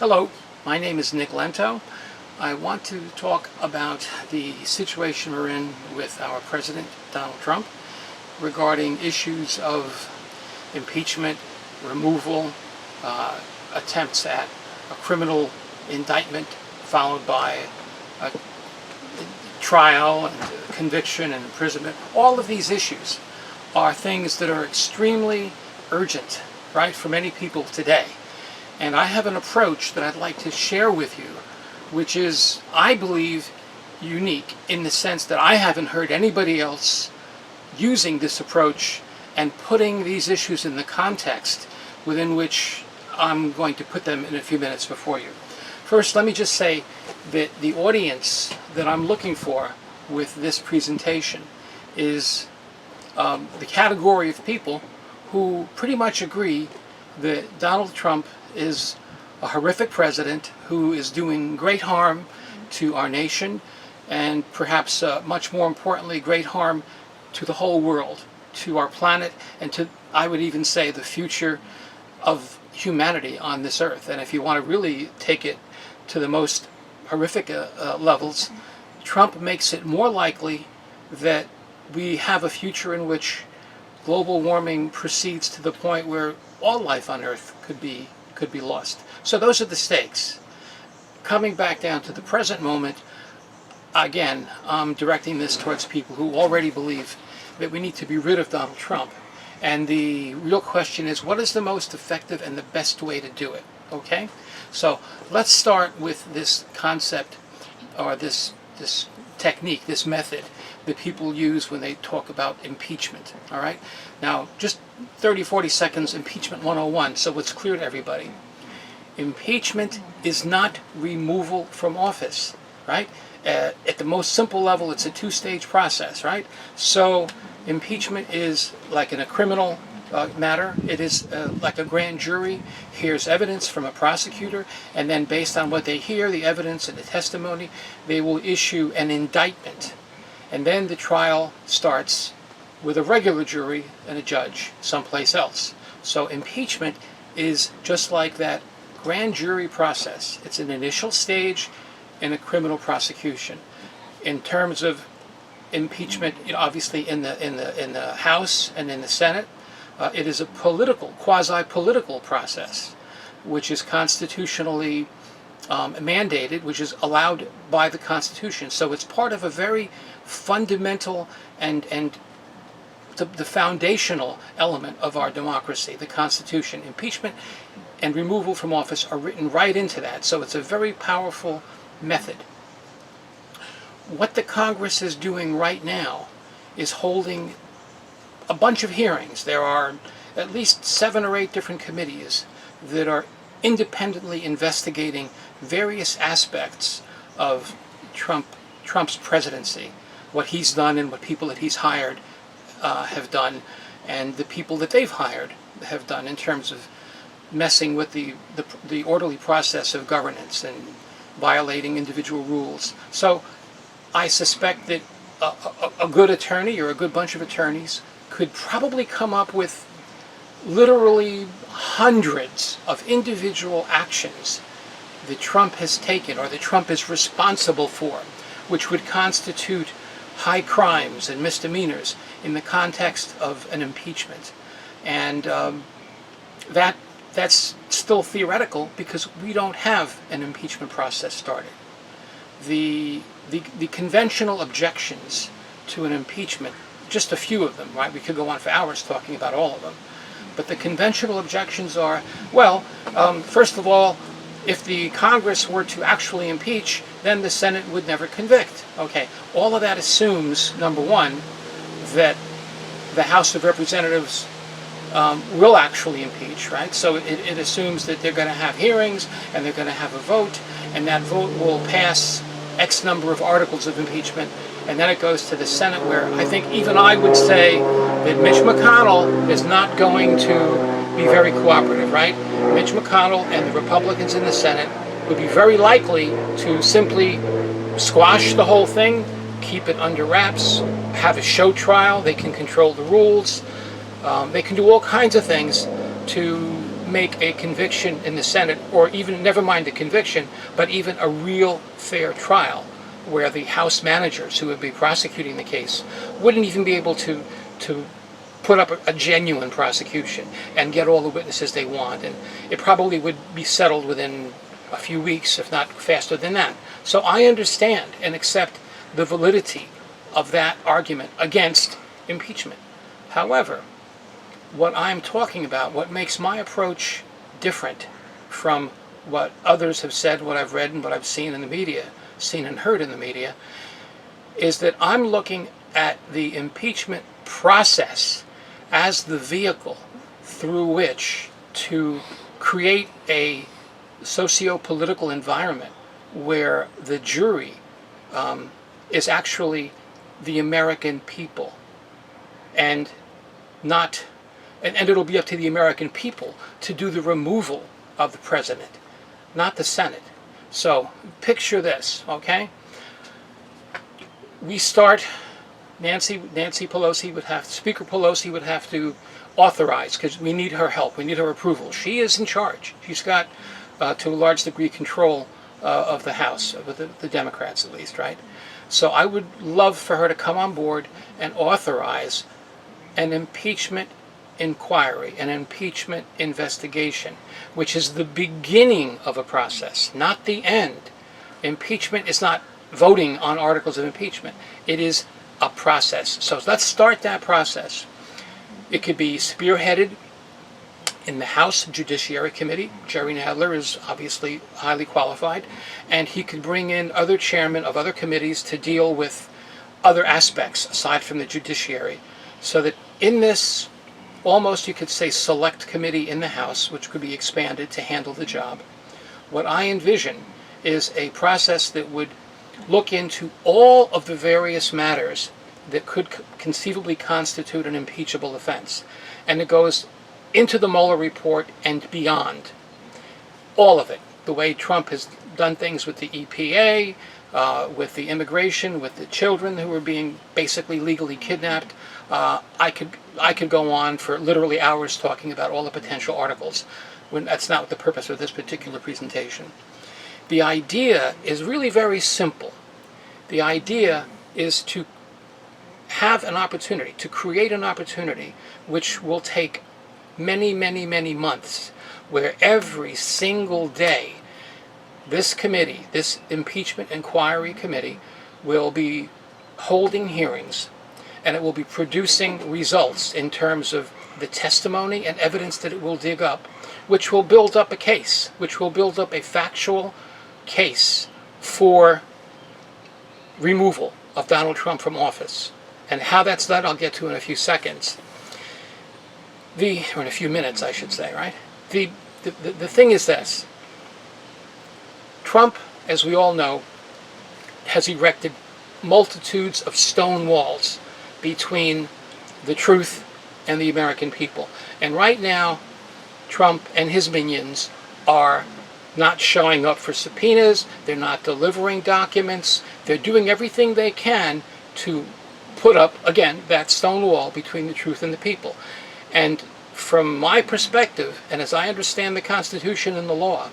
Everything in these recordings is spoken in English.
Hello, my name is Nick Lento. I want to talk about the situation we're in with our President, Donald Trump, regarding issues of impeachment, removal, attempts at a criminal indictment followed by a trial and conviction and imprisonment. All of these issues are things that are extremely urgent, right, for many people today. And I have an approach that I'd like to share with you, which is, I believe, unique in the sense that I haven't heard anybody else using this approach and putting these issues in the context within which I'm going to put them in a few minutes before you. First, let me just say that the audience that I'm looking for with this presentation is the category of people who pretty much agree that Donald Trump is a horrific president who is doing great harm to our nation and perhaps much more importantly, great harm to the whole world, to our planet, and to, I would even say, the future of humanity on this earth. And if you want to really take it to the most horrific levels, Trump makes it more likely that we have a future in which global warming proceeds to the point where all life on Earth could be lost. So those are the stakes. Coming back down to the present moment, again, I'm directing this towards people who already believe that we need to be rid of Donald Trump. And the real question is, what is the most effective and the best way to do it? Okay? So let's start with this concept, or this technique, this method that people use when they talk about impeachment. All right? Now, just 30-40 seconds, impeachment 101, so it's clear to everybody. Impeachment is not removal from office, right? At the most simple level, it's a two-stage process, right? So impeachment is like in a criminal matter. It is like a grand jury hears evidence from a prosecutor, and then based on what they hear, the evidence and the testimony, they will issue an indictment. And then the trial starts with a regular jury and a judge someplace else. So impeachment is just like that grand jury process. It's an initial stage in a criminal prosecution. In terms of impeachment, obviously in the House and in the Senate, it is a political, quasi-political process, which is constitutionally mandated, which is allowed by the Constitution. So it's part of a very fundamental and the foundational element of our democracy, the Constitution. Impeachment and removal from office are written right into that. So it's a very powerful method. What the Congress is doing right now is holding a bunch of hearings. There are at least 7 or 8 different committees that are independently investigating various aspects of Trump's presidency, what he's done and what people that he's hired have done, and the people that they've hired have done in terms of messing with the orderly process of governance and violating individual rules. So I suspect that a good attorney or a good bunch of attorneys could probably come up with literally hundreds of individual actions that Trump has taken or that Trump is responsible for, which would constitute high crimes and misdemeanors in the context of an impeachment. And that's still theoretical because we don't have an impeachment process started. The conventional objections to an impeachment, just a few of them, right? We could go on for hours talking about all of them. But the conventional objections are, well, first of all, if the Congress were to actually impeach, then the Senate would never convict. Okay, all of that assumes, number one, that the House of Representatives will actually impeach, right? So it assumes that they're going to have hearings and they're going to have a vote, and that vote will pass X number of articles of impeachment, and then it goes to the Senate, where I think even I would say that Mitch McConnell is not going to be very cooperative, right? Mitch McConnell and the Republicans in the Senate would be very likely to simply squash the whole thing, keep it under wraps, have a show trial. They can control the rules. They can do all kinds of things to make a conviction in the Senate, or even, never mind the conviction, but even a real fair trial, where the House managers who would be prosecuting the case wouldn't even be able to put up a genuine prosecution and get all the witnesses they want, and it probably would be settled within a few weeks, if not faster than that. So I understand and accept the validity of that argument against impeachment. However, what I'm talking about, what makes my approach different from what others have said, what I've read, and what I've seen in the media, seen and heard in the media, is that I'm looking at the impeachment process as the vehicle through which to create a socio-political environment where the jury is actually the American people, and not, and it'll be up to the American people to do the removal of the president, not the Senate. So picture this, okay? We start, Nancy Pelosi would have, Speaker Pelosi would have to authorize, because we need her help, we need her approval. She is in charge. She's got, to a large degree, control of the House, of the Democrats at least, right? So I would love for her to come on board and authorize an impeachment inquiry, an impeachment investigation, which is the beginning of a process, not the end. Impeachment is not voting on articles of impeachment. It is a process. So let's start that process. It could be spearheaded in the House Judiciary Committee. Jerry Nadler is obviously highly qualified, and he could bring in other chairmen of other committees to deal with other aspects aside from the judiciary, so that in this, almost you could say, select committee in the House, which could be expanded to handle the job, what I envision is a process that would look into all of the various matters that could conceivably constitute an impeachable offense. And it goes into the Mueller report and beyond. All of it. The way Trump has done things with the EPA, with the immigration, with the children who were being basically legally kidnapped. I could go on for literally hours talking about all the potential articles, when that's not the purpose of this particular presentation. The idea is really very simple. The idea is to have an opportunity, to create an opportunity which will take many, many, many months, where every single day this committee, this impeachment inquiry committee, will be holding hearings, and it will be producing results in terms of the testimony and evidence that it will dig up, which will build up a case, which will build up a factual case for removal of Donald Trump from office. And how that's done, I'll get to in a few seconds. Or in a few minutes, I should say, right? The thing is this. Trump, as we all know, has erected multitudes of stone walls between the truth and the American people. And right now, Trump and his minions are not showing up for subpoenas, they're not delivering documents, they're doing everything they can to put up, again, that stone wall between the truth and the people. And from my perspective, and as I understand the Constitution and the law,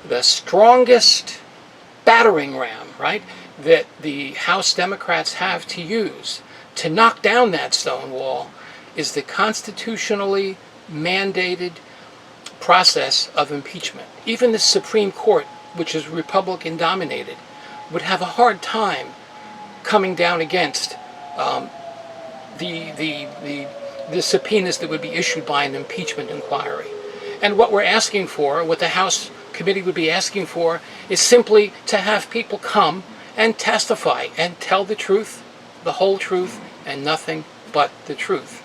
the strongest battering ram, right, that the House Democrats have to use to knock down that stone wall is the constitutionally mandated process of impeachment. Even the Supreme Court, which is Republican dominated, would have a hard time coming down against the subpoenas that would be issued by an impeachment inquiry. And what we're asking for, what the House committee would be asking for, is simply to have people come and testify and tell the truth, the whole truth, and nothing but the truth.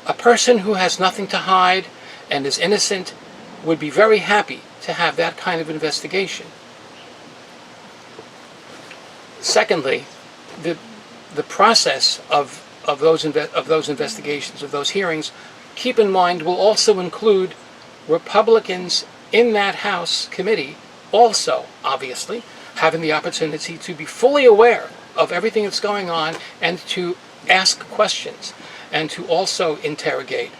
A person who has nothing to hide and is innocent would be very happy to have that kind of investigation. Secondly, the process of those investigations, of those hearings, keep in mind, will also include Republicans in that House committee also, obviously, having the opportunity to be fully aware of everything that's going on and to ask questions and to also interrogate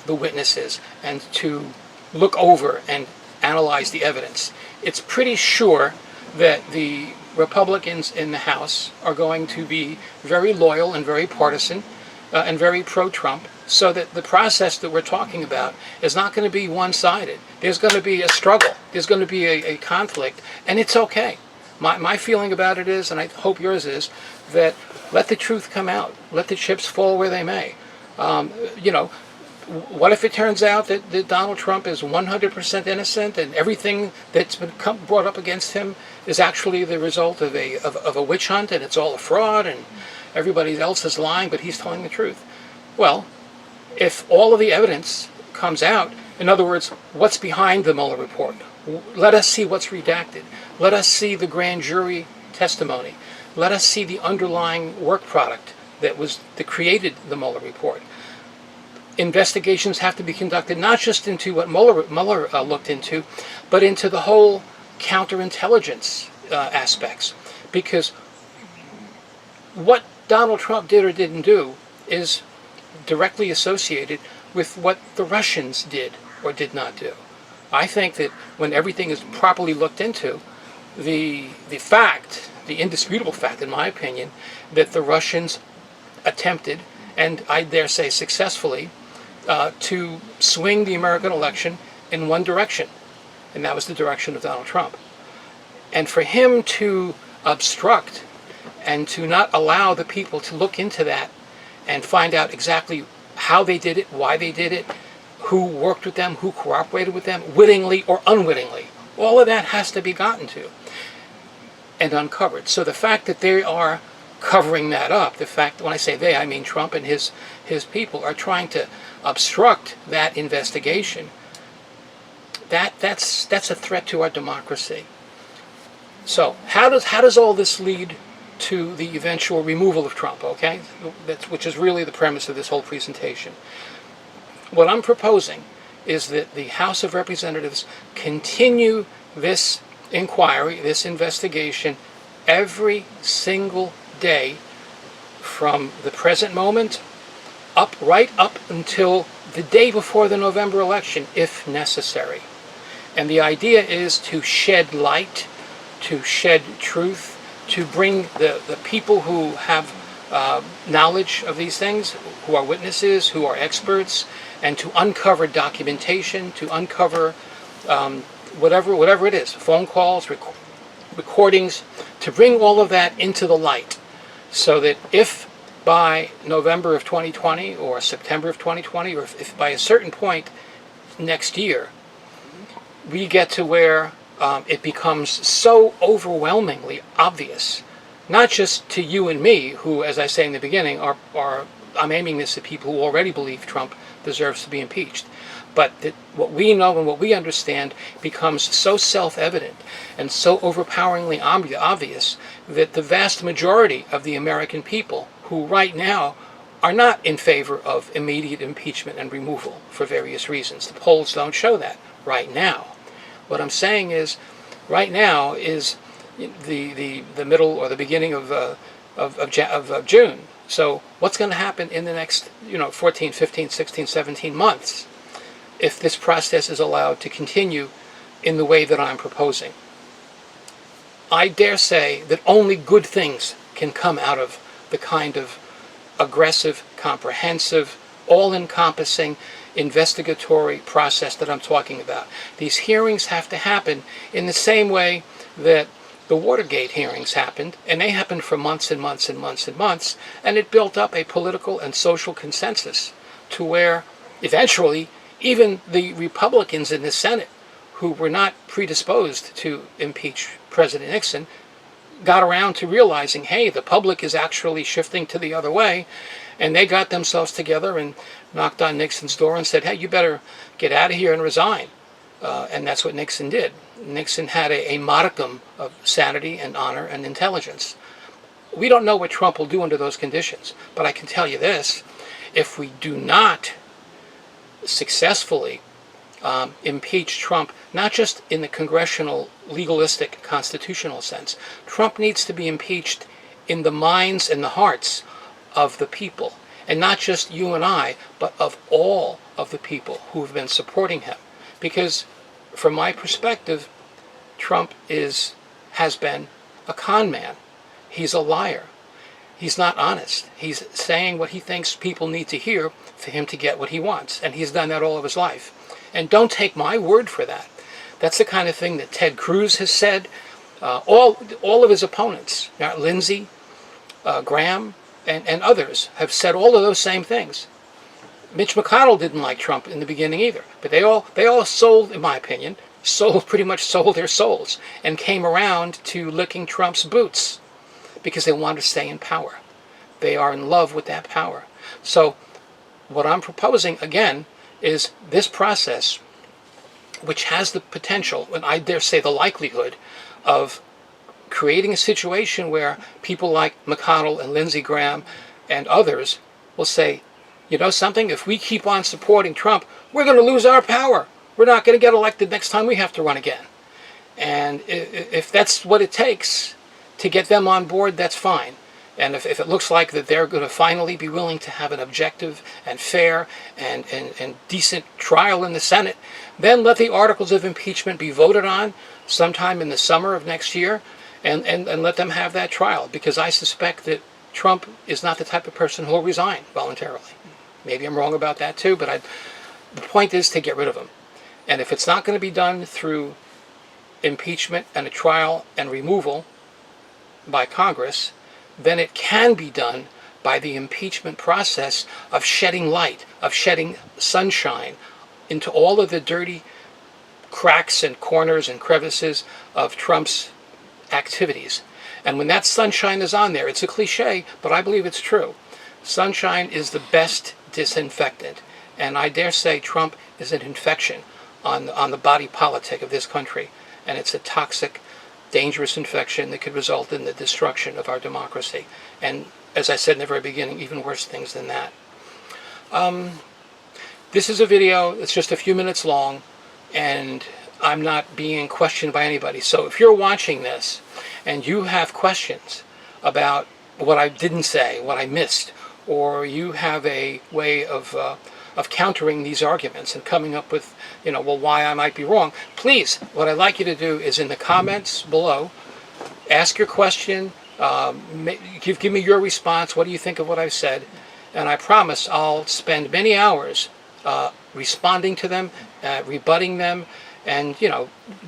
the witnesses and to look over and analyze the evidence. It's pretty sure that the Republicans in the House are going to be very loyal and very partisan and very pro-Trump, so that the process that we're talking about is not going to be one-sided. There's going to be a struggle. There's going to be a conflict, and it's okay. My feeling about it is, and I hope yours is, that let the truth come out. Let the chips fall where they may. What if it turns out that Donald Trump is 100% innocent and everything that's been brought up against him is actually the result of a witch hunt, and it's all a fraud and everybody else is lying, but he's telling the truth? Well, if all of the evidence comes out, in other words, what's behind the Mueller report, let us see what's redacted. Let us see the grand jury testimony. Let us see the underlying work product that created the Mueller report. Investigations have to be conducted not just into what Mueller looked into, but into the whole counterintelligence aspects. Because what Donald Trump did or didn't do is directly associated with what the Russians did or did not do. I think that when everything is properly looked into, the indisputable fact, in my opinion, that the Russians attempted, and I dare say successfully, to swing the American election in one direction, and that was the direction of Donald Trump. And for him to obstruct and to not allow the people to look into that and find out exactly how they did it, why they did it, who worked with them, who cooperated with them, wittingly or unwittingly, all of that has to be gotten to and uncovered. So the fact that they are covering that up, the fact, when I say they, I mean Trump and his people are trying to obstruct that investigation, that's a threat to our democracy. So how does all this lead to the eventual removal of Trump, okay? Which is really the premise of this whole presentation. What I'm proposing is that the House of Representatives continue this inquiry, this investigation, every single day from the present moment right up until the day before the November election, if necessary. And the idea is to shed light, to shed truth, to bring the people who have knowledge of these things, who are witnesses, who are experts, and to uncover documentation, to uncover whatever it is, phone calls, recordings, to bring all of that into the light, so that if by November of 2020 or September of 2020, or if by a certain point next year, we get to where it becomes so overwhelmingly obvious, not just to you and me, who, as I say in the beginning, I'm aiming this at people who already believe Trump deserves to be impeached, but that what we know and what we understand becomes so self-evident and so overpoweringly obvious that the vast majority of the American people, who right now are not in favor of immediate impeachment and removal for various reasons. The polls don't show that right now. What I'm saying is, right now is the middle or the beginning of June. So what's going to happen in the next 14, 15, 16, 17 months if this process is allowed to continue in the way that I'm proposing? I dare say that only good things can come out of the kind of aggressive, comprehensive, all-encompassing investigatory process that I'm talking about. These hearings have to happen in the same way that the Watergate hearings happened, and they happened for months and months and months and months, and it built up a political and social consensus to where eventually even the Republicans in the Senate, who were not predisposed to impeach President Nixon, got around to realizing, hey, the public is actually shifting to the other way, and they got themselves together and knocked on Nixon's door and said, hey, you better get out of here and resign. And that's what Nixon did. Nixon had a modicum of sanity and honor and intelligence. We don't know what Trump will do under those conditions, but I can tell you this: if we do not successfully impeach Trump, not just in the congressional, legalistic, constitutional sense, Trump needs to be impeached in the minds and the hearts of the people, and not just you and I, but of all of the people who have been supporting him. Because from my perspective, Trump has been a con man. He's a liar. He's not honest. He's saying what he thinks people need to hear for him to get what he wants. And he's done that all of his life. And don't take my word for that. That's the kind of thing that Ted Cruz has said. All of his opponents, Lindsey, Graham, and others have said all of those same things. Mitch McConnell didn't like Trump in the beginning either. But they all sold, in my opinion, pretty much sold their souls and came around to licking Trump's boots because they wanted to stay in power. They are in love with that power. So what I'm proposing, again, is this process, which has the potential, and I dare say the likelihood, of creating a situation where people like McConnell and Lindsey Graham and others will say, you know something, if we keep on supporting Trump, we're going to lose our power. We're not going to get elected next time we have to run again. And if that's what it takes to get them on board, that's fine. And if it looks like that they're going to finally be willing to have an objective and fair and decent trial in the Senate, then let the Articles of Impeachment be voted on sometime in the summer of next year, and let them have that trial. Because I suspect that Trump is not the type of person who will resign voluntarily. Maybe I'm wrong about that too, but the point is to get rid of him. And if it's not going to be done through impeachment and a trial and removal by Congress, then it can be done by the impeachment process of shedding light, of shedding sunshine into all of the dirty cracks and corners and crevices of Trump's activities. And when that sunshine is on there, it's a cliche, but I believe it's true. Sunshine is the best disinfectant. And I dare say Trump is an infection on the body politic of this country. And it's a toxic, dangerous infection that could result in the destruction of our democracy. And as I said in the very beginning, even worse things than that. This is a video that's just a few minutes long, and I'm not being questioned by anybody. So if you're watching this and you have questions about what I didn't say, what I missed, or you have a way of countering these arguments and coming up with, well, why I might be wrong, please, what I'd like you to do is in the comments below, ask your question, give me your response, what do you think of what I've said, and I promise I'll spend many hours responding to them, rebutting them, and,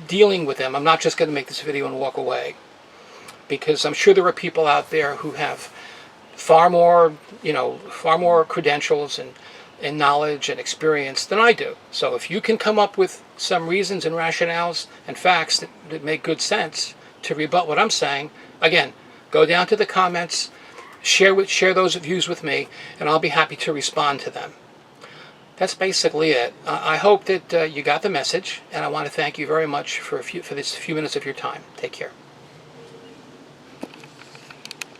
dealing with them. I'm not just going to make this video and walk away, because I'm sure there are people out there who have far more credentials and knowledge and experience than I do. So if you can come up with some reasons and rationales and facts that make good sense to rebut what I'm saying, again, go down to the comments, share those views with me, and I'll be happy to respond to them. That's basically it. I hope that you got the message, and I want to thank you very much for this few minutes of your time. Take care.